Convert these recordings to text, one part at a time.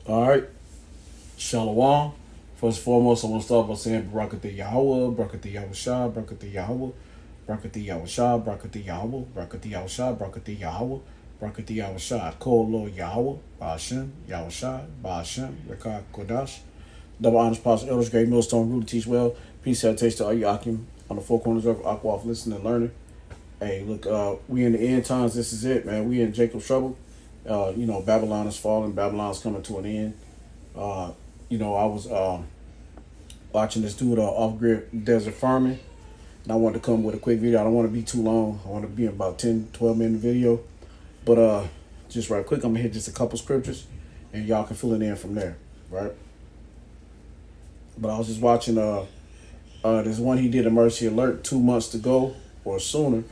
All right. Shalom. First and foremost, I want to start by saying Barakatah Yahweh, Barakatah Yahweh Shah, Barakatah Yahweh, Barakatah Yahweh Shah, Barakatah Yahweh, Barakatah Yahweh Shah, Barakatah Yahweh, Barakatah Yahweh Shah. Call Lord Yahweh, Ba'ashem, Yahweh Shah, Ba'ashem, Rekah Kodash. Double honors, Pastor Elders, Great Millstone, Rule to Teach Well. Peace, salutation to all you Akim on the four corners of Aqua, listening and learning. Hey, look, we in the end times. This is it, man. We in Jacob's trouble. Babylon is falling. Babylon's coming to an end. I was watching this dude off-grid desert farming, and I wanted to come with a quick video. I don't want to be too long. I want to be about 10, 12-minute video. But just right quick, I'm going to hit just a couple scriptures, and y'all can fill it in from there, right? But I was just watching this one he did a mercy alert 2 months to go or sooner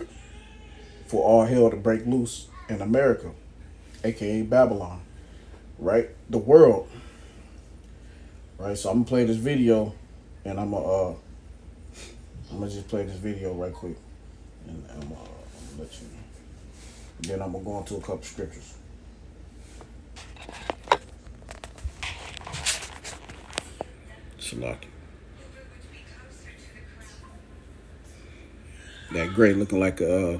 for all hell to break loose in America, aka Babylon, right? The world, right? So I'm gonna play this video, and I'm gonna just play this video right quick, and I'm gonna let you know. Then I'm gonna go into a couple scriptures. Shalaki. That gray looking like a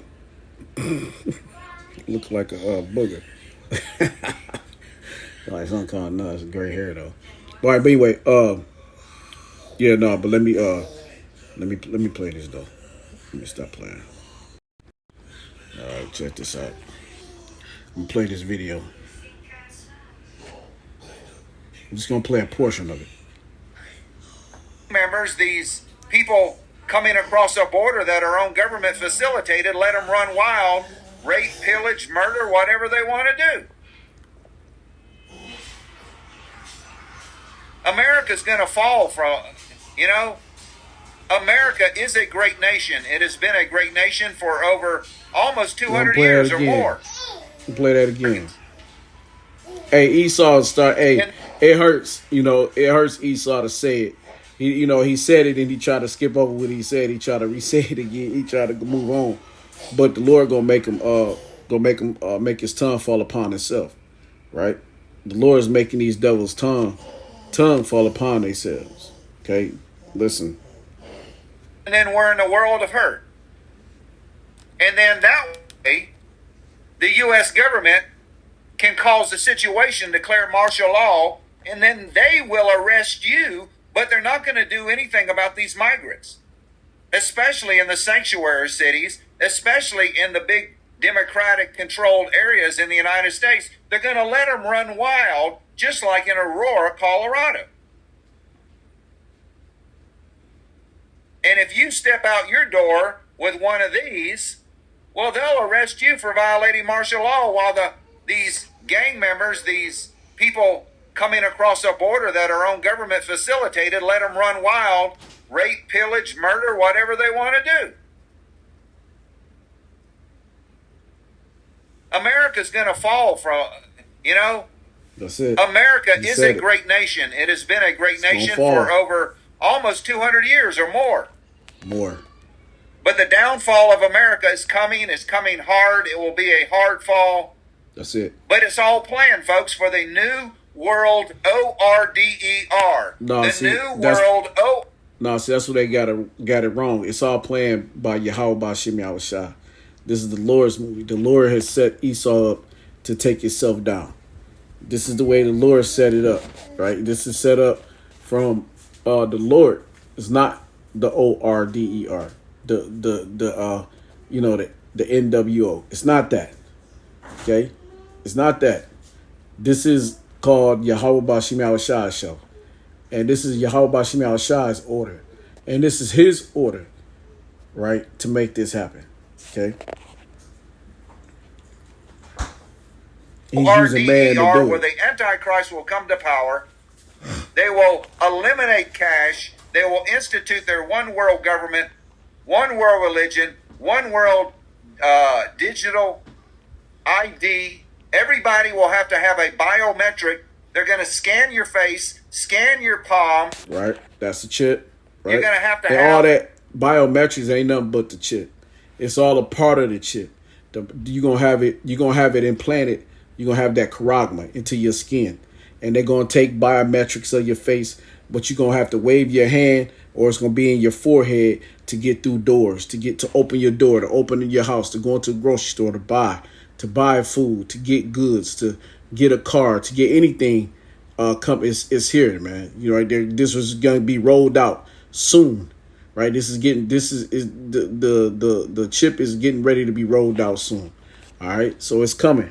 looks like a booger. Like some kind of nuts, gray hair though. All right, but anyway, but let me play this though. Let me stop playing. All right, check this out. I'm gonna play this video. I'm just gonna play a portion of it. Members, these people coming across a border that our own government facilitated, let them run wild, rape, pillage, murder, whatever they want to do. America's going to fall from, America is a great nation. It has been a great nation for over almost 200 years or more. Play that again. Hey, Esau start. Hey, it hurts. It hurts Esau to say it. He said it and he tried to skip over what he said. He tried to re-say it again. He tried to move on, but the Lord gonna make him make his tongue fall upon himself, right? The Lord is making these devils' tongue fall upon themselves. Okay, listen. And then we're in a world of hurt, and then that way, the U.S. government can cause the situation, declare martial law, and then they will arrest you. But they're not going to do anything about these migrants, especially in the sanctuary cities, especially in the big Democratic controlled areas in the United States. They're going to let them run wild, just like in Aurora, Colorado. And if you step out your door with one of these, well, they'll arrest you for violating martial law while these gang members, these people coming across a border that our own government facilitated, let them run wild, rape, pillage, murder, whatever they want to do. America's going to fall from, That's it. America is a great nation. It has been a great nation for over almost 200 years or more. But the downfall of America is coming hard. It will be a hard fall. That's it. But it's all planned, folks, for the new world, ORDER. No, that's what they got it wrong. It's all planned by Yahweh Ba'ashem Yahweh Shah. This is the Lord's movie. The Lord has set Esau up to take himself down. This is the way the Lord set it up, right? This is set up from the Lord. It's not the ORDER, the NWO. It's not that. Okay? It's not that. This is called Yahweh Ba'ashem Yahweh Shah's show. And this is Yahweh Ba'ashem Yahweh Shah's order. And this is his order, right, to make this happen. Okay? He's using man to do it. Where the Antichrist will come to power. They will eliminate cash. They will institute their one world government, one world religion, one world digital ID. Everybody will have to have a biometric. They're going to scan your face, scan your palm. Right. That's the chip. Right. You're going to have and all that biometrics ain't nothing but the chip. It's all a part of the chip. You're going to have it implanted. You're going to have that charagma into your skin. and they're gonna take biometrics of your face, but you're gonna have to wave your hand, or it's gonna be in your forehead to get through doors, to open your door, to open your house, to go into a grocery store, to buy food, to get goods, to get a car, to get anything. Is here, man. You know, right there. This was gonna be rolled out soon, right? This is the chip is getting ready to be rolled out soon. All right, so it's coming,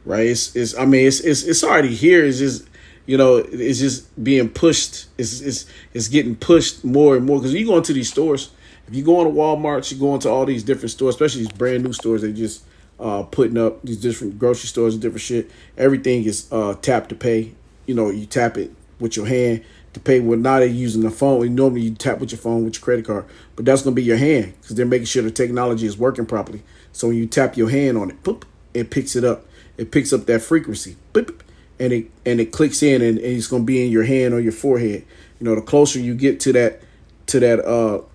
right? It's already here. It's just, you know, it's just being pushed. It's getting pushed more and more, because you go into these stores. If you go into Walmart, you go into all these different stores, especially these brand new stores. They just putting up these different grocery stores and different shit. Everything is tap to pay. You know, you tap it with your hand to pay. Well, now they're using the phone. Normally you tap with your phone with your credit card, but that's going to be your hand, because they're making sure the technology is working properly. So when you tap your hand on it, boop, it picks it up. It picks up that frequency, boop, and it clicks in, and it's going to be in your hand or your forehead. You know, the closer you get to that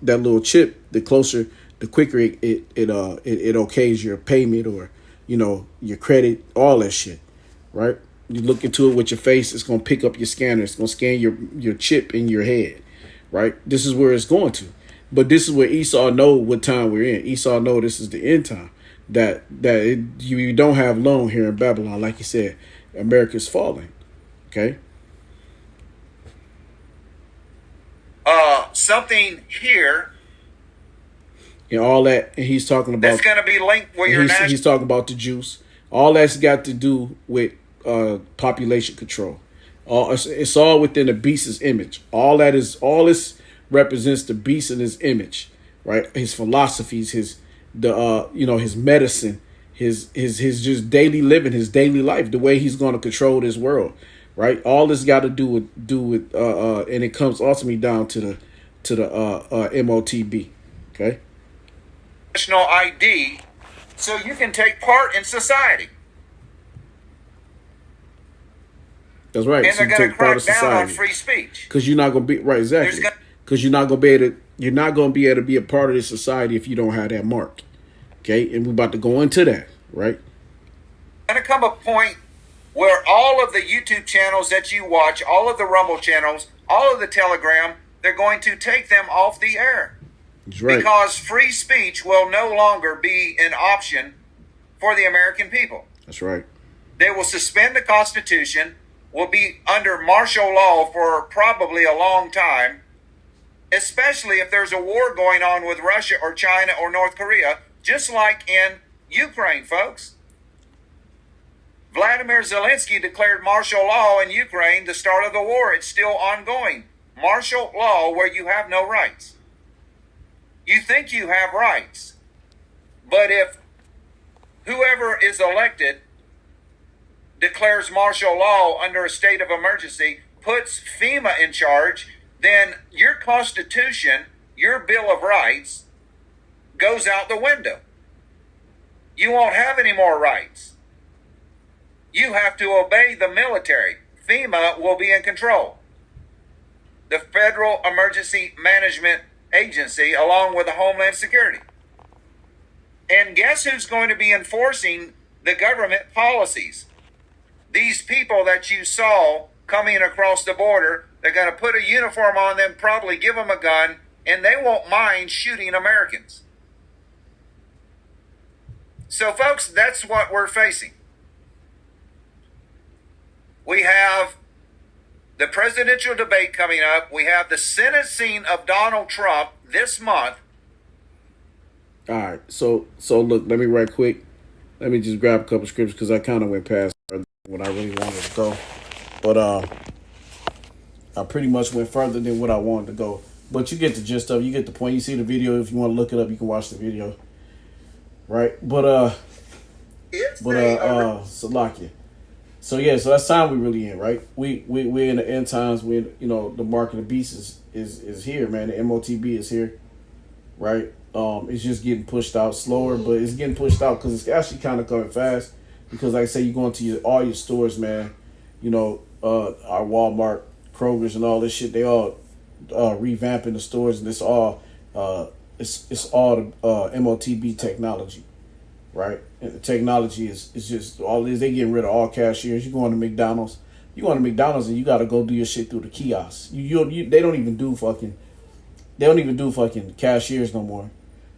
little chip, the quicker it okays your payment, or, you know, your credit, all that shit, right? You look into it with your face, it's going to pick up your scanner. It's going to scan your chip in your head, right? This is where it's going to. But this is where Esau know what time we're in. Esau know this is the end time. You don't have long here in Babylon. Like you said, America's falling. Okay? Something here. And all that, and he's talking about... That's going to be linked with your national... He's talking about the juice. All that's got to do with population control. It's all within the beast's image. All this represents the beast in his image, right? His philosophies, his medicine, his just daily living, his daily life, the way he's going to control this world, right? All this got to do with and it comes ultimately down to the MOTB, okay? National ID, so you can take part in society. That's right. And so they're going to crack down on free speech. Because you're not going to be right, exactly. Because you're not going to be able to be a part of this society if you don't have that mark. Okay, and we're about to go into that, right? Going to come a point where all of the YouTube channels that you watch, all of the Rumble channels, all of the Telegram, they're going to take them off the air. That's right. Because free speech will no longer be an option for the American people. That's right. They will suspend the Constitution, will be under martial law for probably a long time, especially if there's a war going on with Russia or China or North Korea, just like in Ukraine, folks. Vladimir Zelensky declared martial law in Ukraine, the start of the war. It's still ongoing. Martial law where you have no rights. You think you have rights, but if whoever is elected declares martial law under a state of emergency, puts FEMA in charge, then your Constitution, your Bill of Rights, goes out the window. You won't have any more rights. You have to obey the military. FEMA will be in control. The Federal Emergency Management Agency, along with the Homeland Security. And guess who's going to be enforcing the government policies? These people that you saw coming across the border, they're going to put a uniform on them, probably give them a gun, and they won't mind shooting Americans. So, folks, that's what we're facing. We have the presidential debate coming up. We have the sentencing of Donald Trump this month. All right. So look, let me right quick. Let me just grab a couple scriptures because I kind of went past what I really wanted to go. But I pretty much went further than what I wanted to go. But you get the gist of it. You get the point. You see the video. If you want to look it up, you can watch the video. Right? But Salakia. So yeah, so that's time we really in, right? We're in the end times. We're in, the mark of the beast is here, man. The MOTB is here, right? It's just getting pushed out slower, but it's getting pushed out because it's actually kind of coming fast. Because like I say, you go into all your stores, man. Our Walmart, Kroger's, and all this shit. They all revamping the stores, and it's all it's all the MOTB technology, right? And the technology is just all this. They getting rid of all cashiers. You go into McDonald's, You go to McDonald's and you got to go do your shit through the kiosk. They don't even do fucking cashiers no more,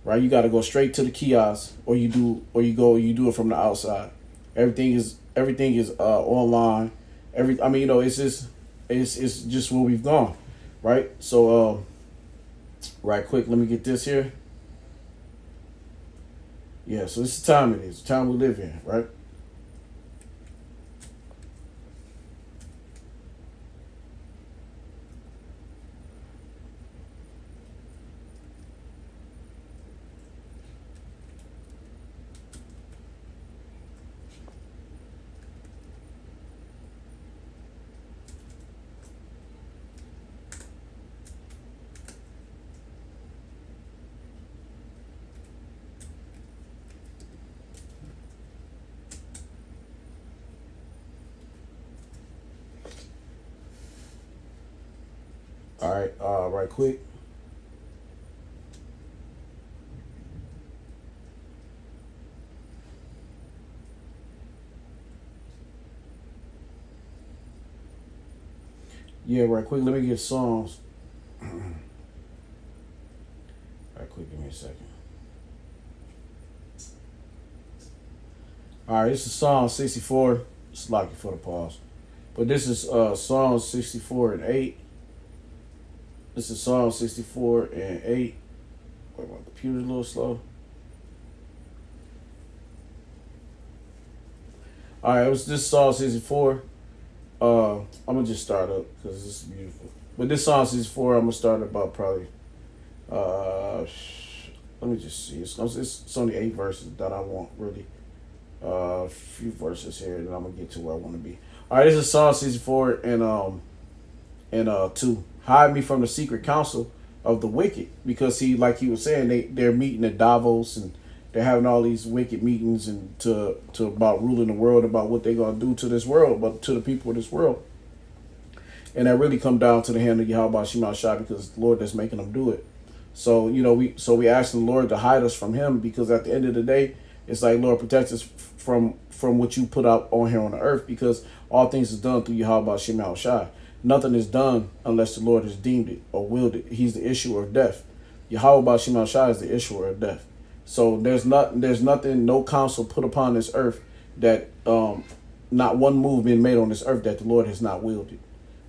right? You got to go straight to the kiosk, or you do it from the outside. Everything is online. It's just where we've gone, right? So right quick, let me get this here. Yeah, so this is the time it is, the time we live in, right? All right, right quick. Yeah, right quick. Let me get Psalms. Right quick, give me a second. All right, this is Psalm 64. It's lucky for the pause. But this is Psalm 64 and 8. This is Psalm 64 and 8. Wait, my computer's a little slow. All right, this is Psalm 64. I'm gonna just start up because this is beautiful. But this Psalm 64, I'm gonna start about probably. Let me just see. It's only 8 verses that I want really. A few verses here, and I'm gonna get to where I want to be. All right, this is Psalm 64 and 2. Hide me from the secret counsel of the wicked, because like he was saying, they're meeting at Davos, and they're having all these wicked meetings and to about ruling the world, about what they're gonna do to this world, but to the people of this world. And that really come down to the hand of Yahweh Shema Shai, because it's the Lord that's making them do it. So we ask the Lord to hide us from him, because at the end of the day, it's like, Lord, protect us from what you put out on here on the earth, because all things is done through Yahweh Shema Shai. Nothing is done unless the Lord has deemed it or willed it. He's the issuer of death. Yahweh Shema Shai is the issuer of death. So there's nothing, no counsel put upon this earth that not one move being made on this earth that the Lord has not willed it,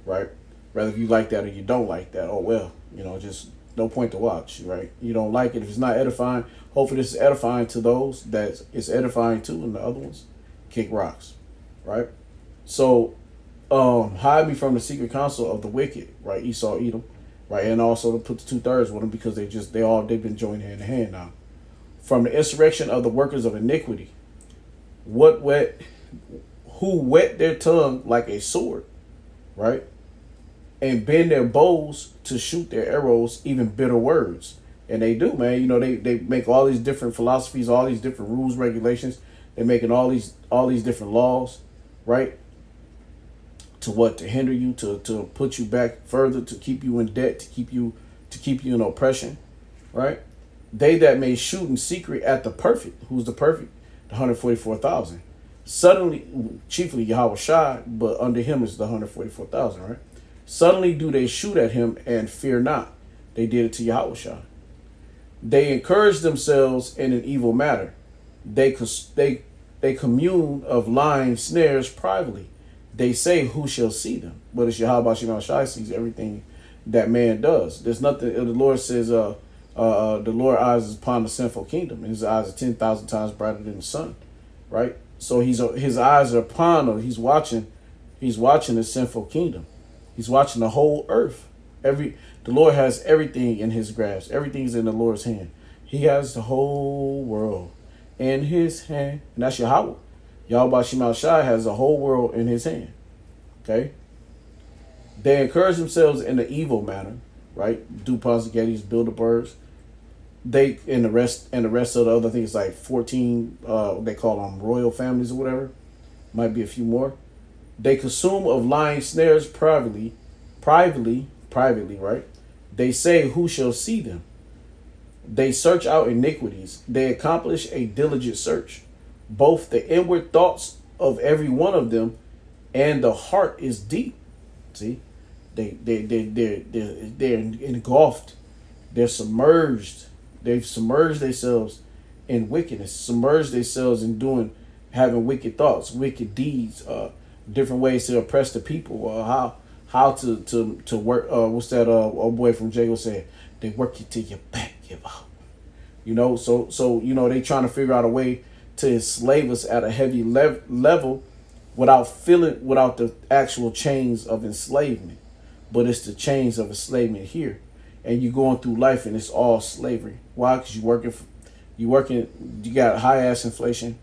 right? Whether if you like that or you don't like that, oh well, just no point to watch, right? You don't like it if it's not edifying. Hopefully this is edifying to those that it's edifying to, and the other ones kick rocks, right? So hide me from the secret counsel of the wicked, right? Esau, Edom, right? And also to put the 2/3 with them, because they've been joined hand in hand now. From the insurrection of the workers of iniquity, who whet their tongue like a sword, right? And bend their bows to shoot their arrows, even bitter words. And they do, man. They make all these different philosophies, all these different rules, regulations. They're making all these different laws, right? To hinder you, to put you back further, to keep you in debt, to keep you in oppression, right? They that may shoot in secret at the perfect. Who's the perfect? The 144,000. Suddenly, chiefly Yahweh Shai, but under him is the 144,000, right? Suddenly do they shoot at him and fear not. They did it to Yahweh Shai. They encourage themselves in an evil matter. They commune of lying snares privately. They say, who shall see them? But it's Yahweh Shema Shai sees everything that man does. There's nothing. The Lord says, the Lord eyes is upon the sinful kingdom, and his eyes are 10,000 times brighter than the sun, right? So his eyes are upon, or he's watching the sinful kingdom. He's watching the whole earth. The Lord has everything in his grasp. Everything's in the Lord's hand. He has the whole world in his hand. And that's Yahweh. Yahweh Shema Shai has the whole world in his hand. Okay? They encourage themselves in the evil manner, right? DuPonts, Gettys, Bilderbergs. And the rest of the other things, like 14, they call them royal families or whatever. Might be a few more. They consume of lying snares privately, right? They say, who shall see them? They search out iniquities. They accomplish a diligent search. Both the inward thoughts of every one of them and the heart is deep. See, they're engulfed. They're submerged. They've submerged themselves in wickedness. Submerged themselves in having wicked thoughts, wicked deeds, different ways to oppress the people. How to work. What's that? Old boy from Jago said, they work you till your back give out. So they trying to figure out a way to enslave us at a heavy level without the actual chains of enslavement, but it's the chains of enslavement here, and you're going through life and it's all slavery. Why? Because you got high ass inflation,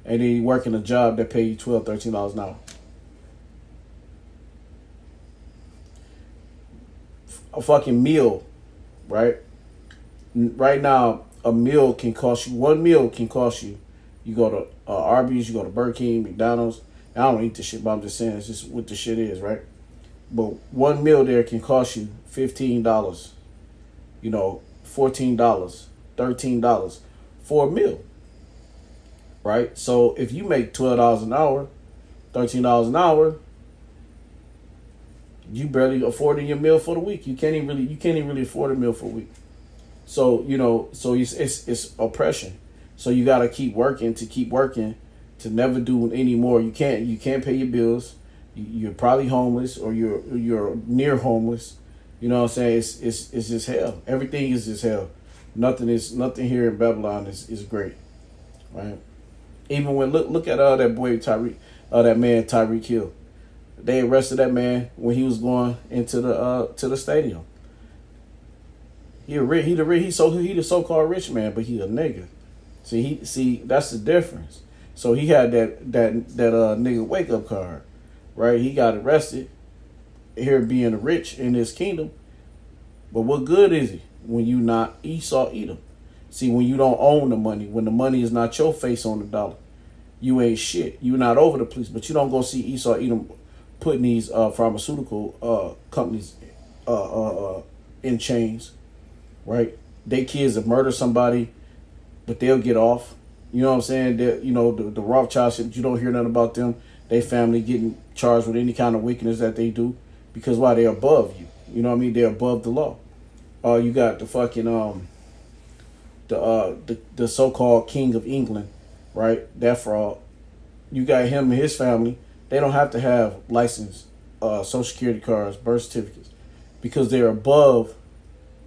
and then you working a job that pay you $12, $13 an hour. A fucking meal, right? Right now, one meal can cost you. You go to Arby's, you go to Burger King, McDonald's. I don't eat this shit, but I'm just saying it's just what the shit is, right? But one meal there can cost you $15, $14, $13 for a meal, right? So if you make $12 an hour, $13 an hour, you barely affording your meal for the week. You can't even really afford a meal for a week. So it's oppression. So you gotta keep working to never do any more. You can't pay your bills. You're probably homeless, or you're near homeless. You know what I'm saying? It's just hell. Everything is just hell. Nothing here in Babylon is great, right? Even when look at that boy Tyreek, that man Tyreek Hill. They arrested that man when he was going into the stadium. He the so-called rich man, but he a nigga. See that's the difference. So he had that nigga wake up card, right? He got arrested here being rich in his kingdom. But what good is he when you not Esau Edom? See, when you don't own the money, when the money is not your face on the dollar, you ain't shit. You not over the police, but you don't go see Esau Edom putting these pharmaceutical companies in chains, right? They kids have murdered somebody, but they'll get off. You know what I'm saying? The Rothschild shit, you don't hear nothing about them. They family getting charged with any kind of wickedness that they do, because why? They're above you. You know what I mean? They're above the law. You got the fucking the so-called King of England, right? That fraud. You got him and his family. They don't have to have license, social security cards, birth certificates, because they're above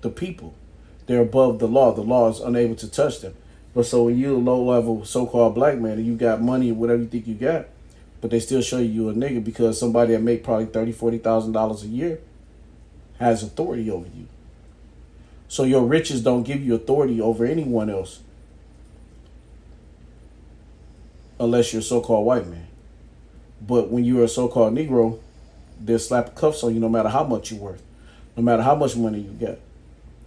the people. They're above the law. The law is unable to touch them. But so when you're a low-level so-called black man and you got money or whatever you think you got, but they still show you a nigga because somebody that make probably $30,000, $40,000 a year has authority over you. So your riches don't give you authority over anyone else unless you're a so-called white man. But when you're a so-called Negro, they'll slap cuffs on you no matter how much you're worth, no matter how much money you get,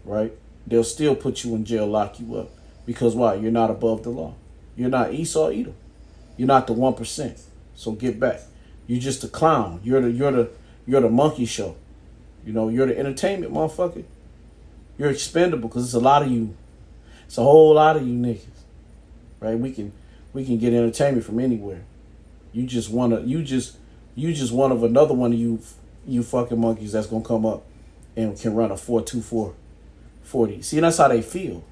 right? They'll still put you in jail, lock you up. Because why? You're not above the law. You're not Esau Edom. You're not the 1%. So get back. You're just a clown. You're the monkey show. You're the entertainment motherfucker. You're expendable because it's a lot of you. It's a whole lot of you niggas, right? We can get entertainment from anywhere. You just one of another one of you fucking monkeys that's gonna come up and can run a 4.24 40. See, that's how they feel.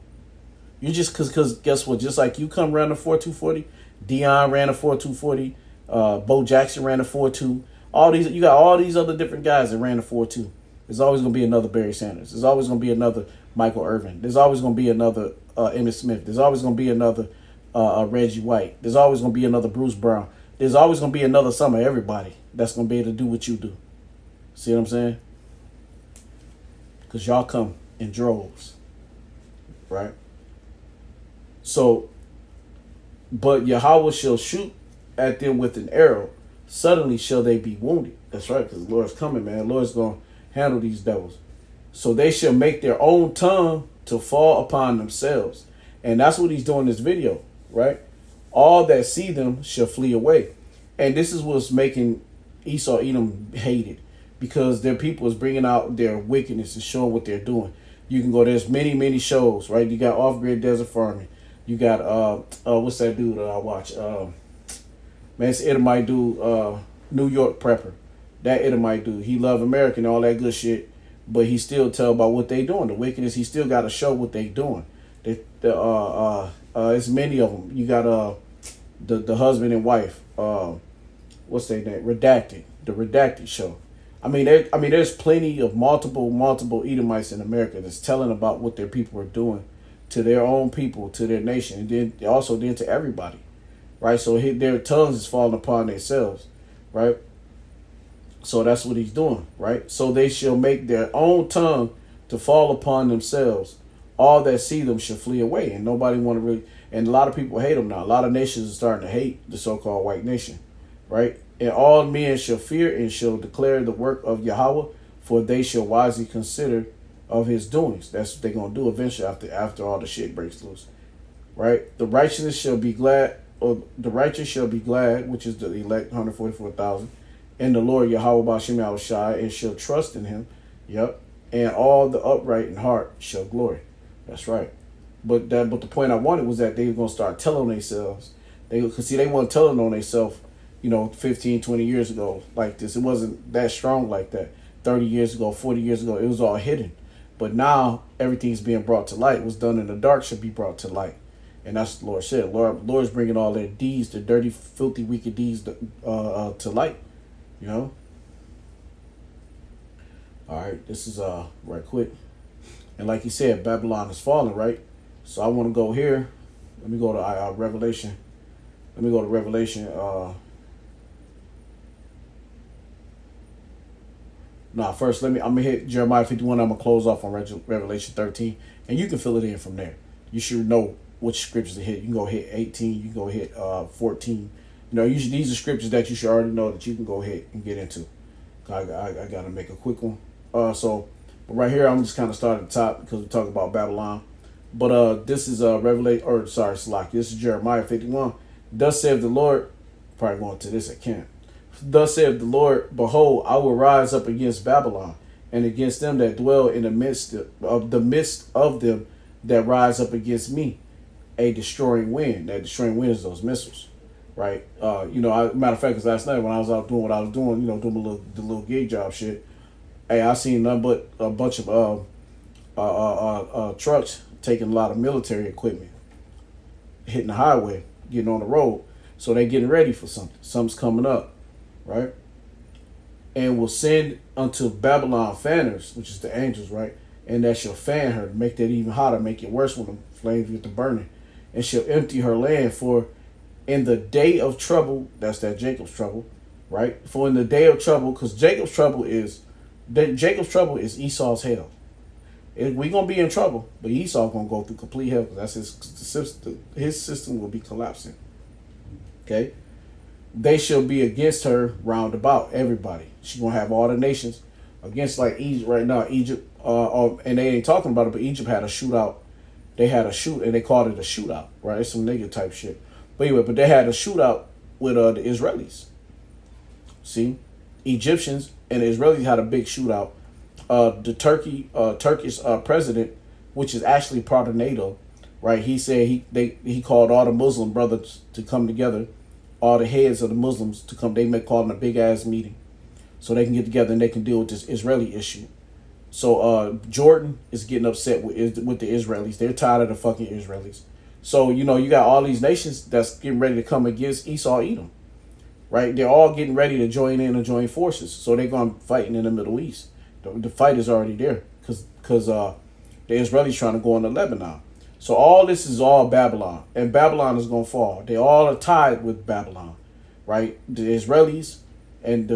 You just cause guess what? Just like you come run a 4.2 40, Dion ran a 4.2 40, Bo Jackson ran a 4.2. You got all these other different guys that ran a 4.2. There's always gonna be another Barry Sanders. There's always gonna be another Michael Irvin. There's always gonna be another Emmitt Smith. There's always gonna be another Reggie White. There's always gonna be another Bruce Brown. There's always gonna be another some of everybody that's gonna be able to do what you do. See what I'm saying? Because y'all come in droves, right? So, but Yahweh shall shoot at them with an arrow. Suddenly shall they be wounded. That's right, because the Lord's coming, man. The Lord's going to handle these devils. So they shall make their own tongue to fall upon themselves. And that's what he's doing in this video, right? All that see them shall flee away. And this is what's making Esau Edom hated, because their people is bringing out their wickedness and showing what they're doing. You can go, there's many shows, right? You got Off-Grid Desert Farming. You got, what's that dude I watch? Man, it's Edomite dude, New York prepper. That Edomite dude. He love America and all that good shit, but he still tell about what they doing. The wickedness, he still got to show what they doing. It's many of them. You got the husband and wife. What's their name? Redacted. The Redacted show. There's plenty of multiple Edomites in America that's telling about what their people are doing to their own people, to their nation, and then also to everybody, right? So their tongues is falling upon themselves, right? So that's what he's doing, right? So they shall make their own tongue to fall upon themselves. All that see them shall flee away, and nobody want to really. And a lot of people hate them now. A lot of nations are starting to hate the so-called white nation, right? And all men shall fear and shall declare the work of Yahweh, for they shall wisely consider of his doings. That's what they're gonna do eventually after all the shit breaks loose, right? The righteous shall be glad, which is the elect 144,000, in the Lord Yahweh B'Shem Yahushai, and shall trust in him. Yep. And all the upright in heart shall glory. That's right. But the point I wanted was that they were gonna start telling themselves. They weren't telling on themselves, 15, 20 years ago like this. It wasn't that strong like that. 30 years ago, 40 years ago, it was all hidden. But now everything's being brought to light. What's done in the dark should be brought to light. And that's what the Lord said. Lord's bringing all their deeds, the dirty, filthy, wicked deeds to light. All right, this is right quick. And like he said, Babylon is falling, right? So I want to go here. Let me go to Revelation. Let me go to Revelation. First I'm gonna hit Jeremiah 51. I'm gonna close off on Revelation 13, and you can fill it in from there. You should know which scriptures to hit. You can go hit 18. You can go hit 14. These are scriptures that you should already know that you can go ahead and get into. I gotta make a quick one. But right here, I'm just kind of starting at the top because we talk about Babylon. But this is Salaki. This is Jeremiah 51. Thus saith the Lord. Probably going to this at camp. Thus saith the Lord, behold, I will rise up against Babylon, and against them that dwell in the midst of them that rise up against me, a destroying wind. That destroying wind is those missiles, right? Matter of fact, because last night when I was out doing what I was doing, doing the little gig job shit, hey, I seen nothing but a bunch of trucks taking a lot of military equipment, hitting the highway, getting on the road. So they getting ready for something. Something's coming up, right? And will send unto Babylon fanners, which is the angels, right? And that shall fan her, make that even hotter, make it worse when the flames get to burning. And shall empty her land, for in the day of trouble, that's that Jacob's trouble, right? For in the day of trouble, because Jacob's trouble is Esau's hell. We gonna be in trouble, but Esau gonna go through complete hell because that's his system will be collapsing. Okay, they shall be against her round about, everybody. She's gonna have all the nations against, like Egypt right now. Egypt, and they ain't talking about it, but Egypt had a shootout. They had a shoot, and they called it a shootout, right? It's some nigga type shit. But anyway, they had a shootout with the Israelis. See, Egyptians and the Israelis had a big shootout. The Turkish president, which is actually part of NATO, right? He said he called all the Muslim brothers to come together, all the heads of the Muslims to come. They may call them a big ass meeting, so they can get together and they can deal with this Israeli issue. So Jordan is getting upset with the Israelis. They're tired of the fucking Israelis. So you got all these nations that's getting ready to come against Esau, Edom, right? They're all getting ready to join in and join forces. So they're going fighting in the Middle East. The fight is already there because the Israelis trying to go into Lebanon. So all this is all Babylon, and Babylon is gonna fall. They all are tied with Babylon, right? The Israelis and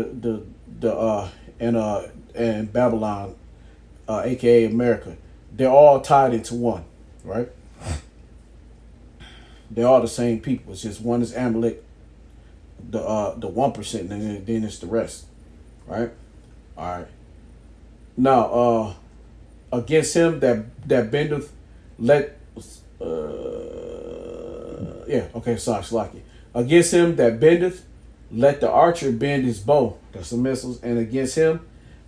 and Babylon, aka America, they're all tied into one, right? They're all the same people. It's just one is Amalek, the 1%, and then it's the rest, right? All right. Now, against him that bendeth, Salaki. Against him that bendeth, let the archer bend his bow. That's the missiles. And against him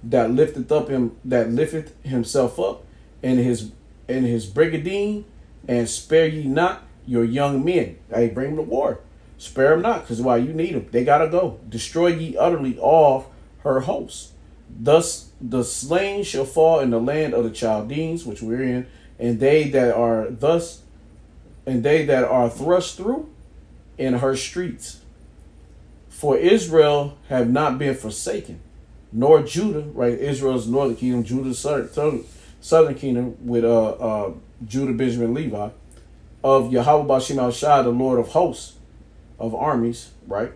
that lifteth himself up in his brigadine, and spare ye not your young men. Hey, bring them to war. Spare them not, because why? You need them. They gotta go. Destroy ye utterly all her hosts. Thus the slain shall fall in the land of the Chaldeans, which we're in, and they that are thrust through in her streets. For Israel have not been forsaken, nor Judah, right? Israel's northern kingdom, Judah's southern kingdom, with Judah, Benjamin, Levi, of Yahweh Bashim Al Shai, the Lord of hosts, of armies, right?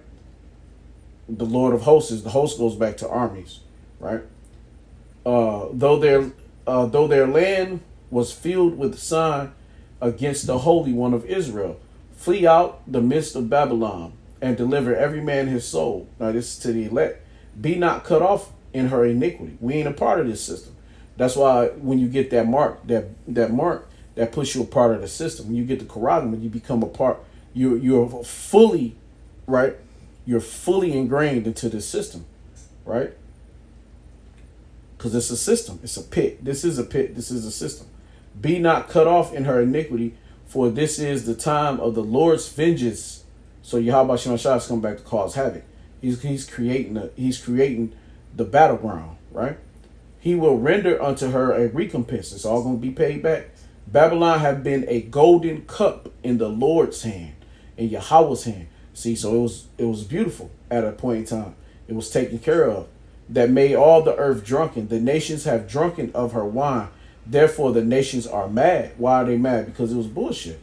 The Lord of hosts is, the host goes back to armies, right? Though their land was filled with sign against the Holy One of Israel, flee out the midst of Babylon and deliver every man his soul. Now this is to the elect. Be not cut off in her iniquity. We ain't a part of this system. That's why when you get that mark, that mark that puts you a part of the system. When you get the Karagma, you become a part. You're fully, right? You're fully ingrained into the system, right? Because it's a system. It's a pit. This is a pit. This is a system. Be not cut off in her iniquity, for this is the time of the Lord's vengeance. So Yahweh Shem Shai is coming back to cause havoc. He's creating the battleground, right? He will render unto her a recompense. It's all going to be paid back. Babylon have been a golden cup in the Lord's hand, in Yahweh's hand. See, so it was beautiful at a point in time. It was taken care of. That made all the earth drunken. The nations have drunken of her wine. Therefore, the nations are mad. Why are they mad? Because it was bullshit.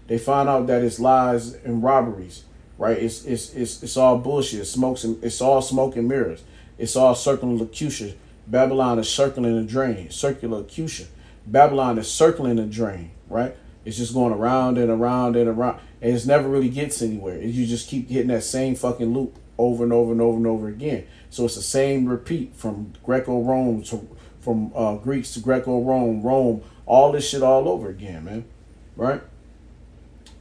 They found out that it's lies and robberies, right? It's all bullshit. It's all smoke and mirrors. It's all circumlocution. Babylon is circling the drain. Circulocution. Babylon is circling the drain, right? It's just going around and around and around, and it never really gets anywhere. You just keep hitting that same fucking loop over and over and over and over again. So it's the same repeat from Greco-Rome from Greeks to Greco-Rome, Rome, all this shit all over again, man, right?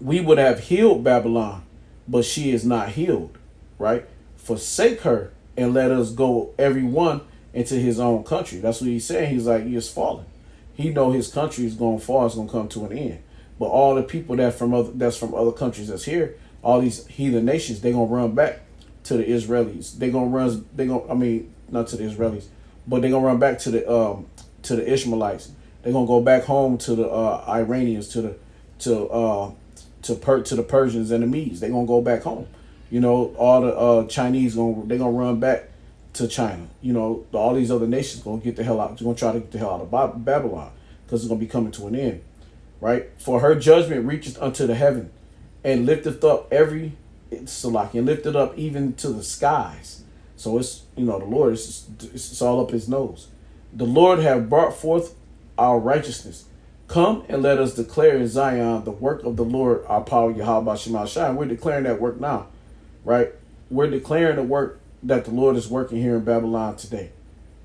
We would have healed Babylon, but she is not healed, right? Forsake her and let us go, every one, into his own country. That's what he's saying. He's like, he is falling. He know his country is going to fall. It's going to come to an end. But all the people that's from other countries that's here, all these heathen nations, they're going to run back to the Israelis. Not to the Israelis, but they're going to run back to the Ishmaelites. They're going to go back home to the Iranians, to the Persians and the Medes. They're going to go back home. You know, all the Chinese, they're going to run back to China. You know, all these other nations going to get the hell out. They're going to try to get the hell out of Babylon, because it's going to be coming to an end, right? For her judgment reacheth unto the heaven, and lifteth up and lifted up even to the skies. So it's, the Lord, it's all up his nose. The Lord have brought forth our righteousness. Come and let us declare in Zion the work of the Lord, our power, Yahweh Shema Shai. We're declaring that work now, right? We're declaring the work that the Lord is working here in Babylon today.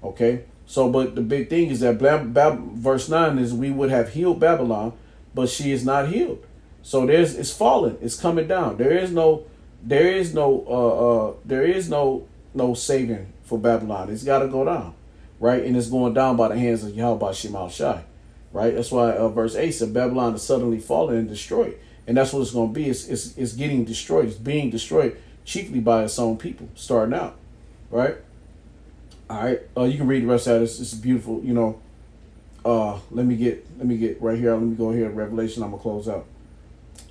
Okay? So, but the big thing is that verse 9 is, we would have healed Babylon, but she is not healed. So it's falling. It's coming down. There is no saving for Babylon. It's got to go down, right? And it's going down by the hands of Yahweh Shema Shai, right? That's why verse 8 said Babylon is suddenly fallen and destroyed. And that's what it's going to be. It's getting destroyed. It's being destroyed chiefly by its own people, starting out, right? All right. You can read the rest of it. It's beautiful. Let me get right here. Let me go here. Revelation. I'm gonna close out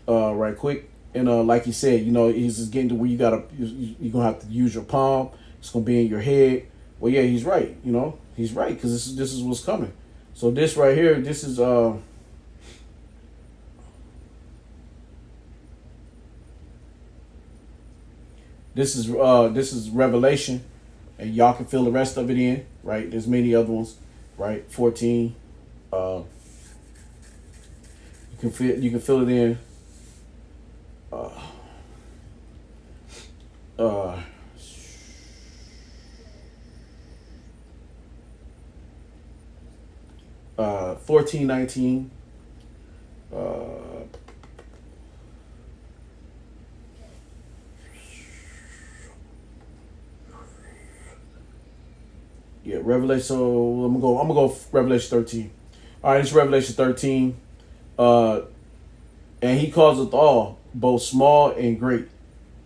right quick. And like he said, he's just getting to where you're gonna have to use your palm. It's gonna be in your head. Well, yeah, he's right. He's right, because this is what's coming. So this right here, this is This is Revelation, and y'all can fill the rest of it in, right? There's many other ones, right? 14. You can fill it in. 14, 19. Yeah, Revelation. So I'm gonna go Revelation 13. All right, it's Revelation 13. And he causeth all, both small and great,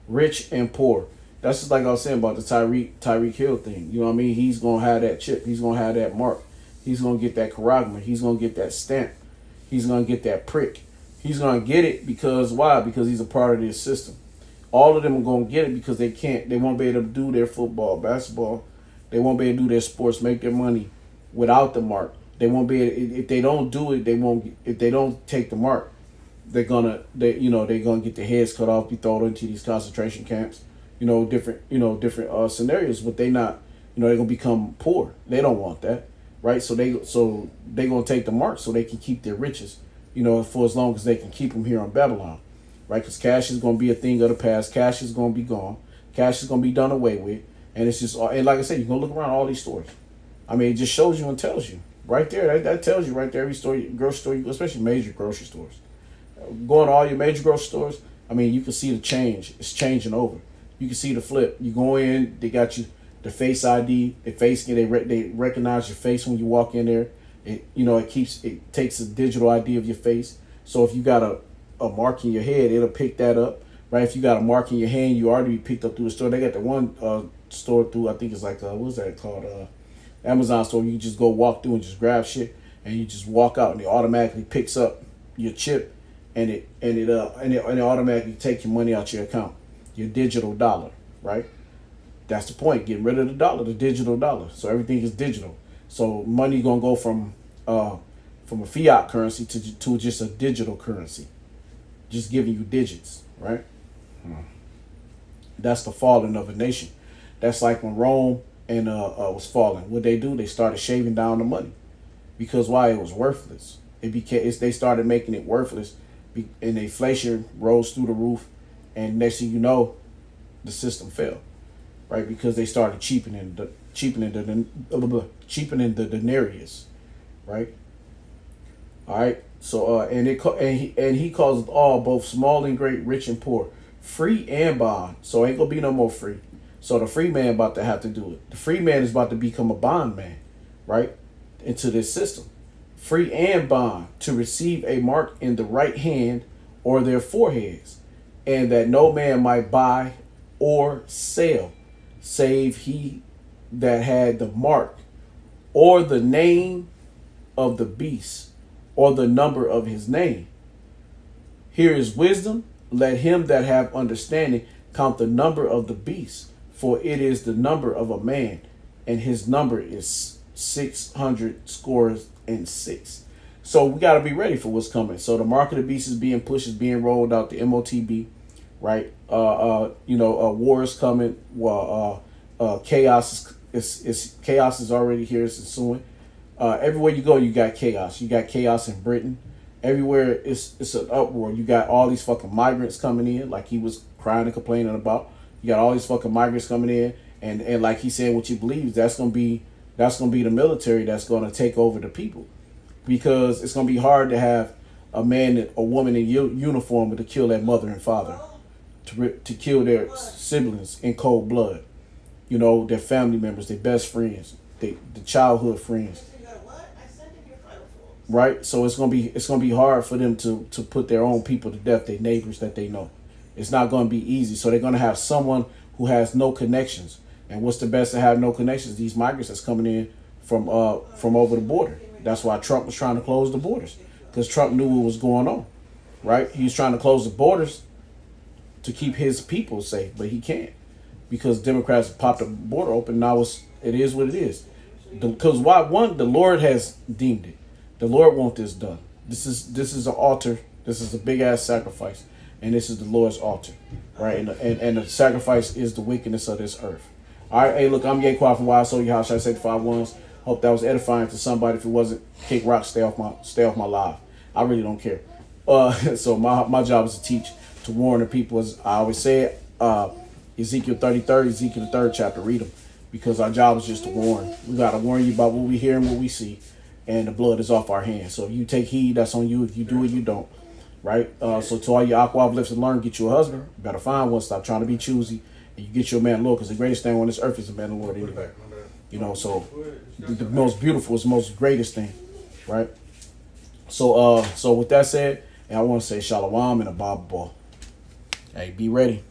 rich and poor. That's just like I was saying about the Tyreek Hill thing. You know what I mean? He's gonna have that chip. He's gonna have that mark. He's gonna get that charagma. He's gonna get that stamp. He's gonna get that prick. He's gonna get it because why? Because he's a part of this system. All of them are gonna get it because they can't. They won't be able to do their football, basketball. They won't be able to do their sports, make their money without the mark. They won't be able, if they don't do it. They won't. If they don't take the mark, they're gonna get their heads cut off, be thrown into these concentration camps. Different scenarios, but they not. They're gonna become poor. They don't want that, right? So they gonna take the mark so they can keep their riches. For as long as they can keep them here on Babylon, right? Because cash is gonna be a thing of the past. Cash is gonna be gone. Cash is gonna be done away with, and it's just. And like I said, you're gonna look around all these stores. I mean, it just shows you and tells you right there. That tells you right there. Every store, grocery store, especially major grocery stores. Going to all your major grocery stores, I mean, you can see the change. It's changing over. You can see the flip. You go in, they got you the Face ID, they recognize your face when you walk in there. It takes a digital ID of your face. So if you got a mark in your head, it'll pick that up, right? If you got a mark in your hand, you already picked up through the store. They got the one store through, I think it's like what's that called? Amazon store. You can just go walk through and just grab shit, and you just walk out, and it automatically picks up your chip, and it automatically take your money out your account, your digital dollar, right? That's the point. Getting rid of the dollar, the digital dollar. So everything is digital. So money gonna go from a fiat currency to just a digital currency, just giving you digits, right? That's the falling of a nation. That's like when Rome and was falling. What they do? They started shaving down the money because why? It was worthless. They started making it worthless, and inflation rose through the roof, and next thing you know, the system fell, right? Because they started cheapening the denarius, right? All right. So and he calls it all, both small and great, rich and poor, free and bond. So ain't gonna be no more free. So the free man about to have to do it. The free man is about to become a bond man, right? Into this system. Free and bond, to receive a mark in the right hand or their foreheads, and that no man might buy or sell, save he that had the mark, or the name of the beast, or the number of his name. Here is wisdom. Let him that have understanding count the number of the beast, for it is the number of a man, and his number is 666. So we got to be ready for what's coming. So the mark of the beast is being pushed, is being rolled out, the MOTB, right? War is coming. Chaos is already here. It's ensuing. Everywhere you go, you got chaos. You got chaos in Britain. Everywhere it's an uproar. You got all these fucking migrants coming in, like he was crying and complaining about. You got all these fucking migrants coming in, and like he said, what you believe, that's gonna be the military that's gonna take over the people, because it's gonna be hard to have a woman in uniform to kill their mother and father, to kill their siblings in cold blood, their family members, their best friends, the childhood friends. Right, so it's gonna be hard for them to put their own people to death, their neighbors that they know. It's not gonna be easy. So they're gonna have someone who has no connections. And what's the best to have no connections? These migrants that's coming in from over the border. That's why Trump was trying to close the borders, because Trump knew what was going on, right? He's trying to close the borders to keep his people safe, but he can't, because Democrats popped the border open. Now it is what it is. Because the Lord has deemed it. The Lord wants this done. This is an altar. This is a big ass sacrifice, and this is the Lord's altar, right? And the sacrifice is the wickedness of this earth. All right, hey, look, I'm Yaquan from Wild Soul. How should I say the 5 ones? Hope that was edifying to somebody. If it wasn't, kick rock, stay off my live. I really don't care. So my job is to teach, to warn the people. As I always say, Ezekiel 33, Ezekiel the 3rd chapter. Read them, because our job is just to warn. We got to warn you about what we hear and what we see. And the blood is off our hands. So if you take heed, that's on you. If you do it, you don't. Right? So to all your Aqua lifts and learn, get you a husband. Better find one. Stop trying to be choosy. And you get your man Lord, because the greatest thing on this earth is a man of the Lord anyway. So the most beautiful is the most greatest thing. Right? So with that said, and I want to say shalom and a Bible ball. Hey, be ready.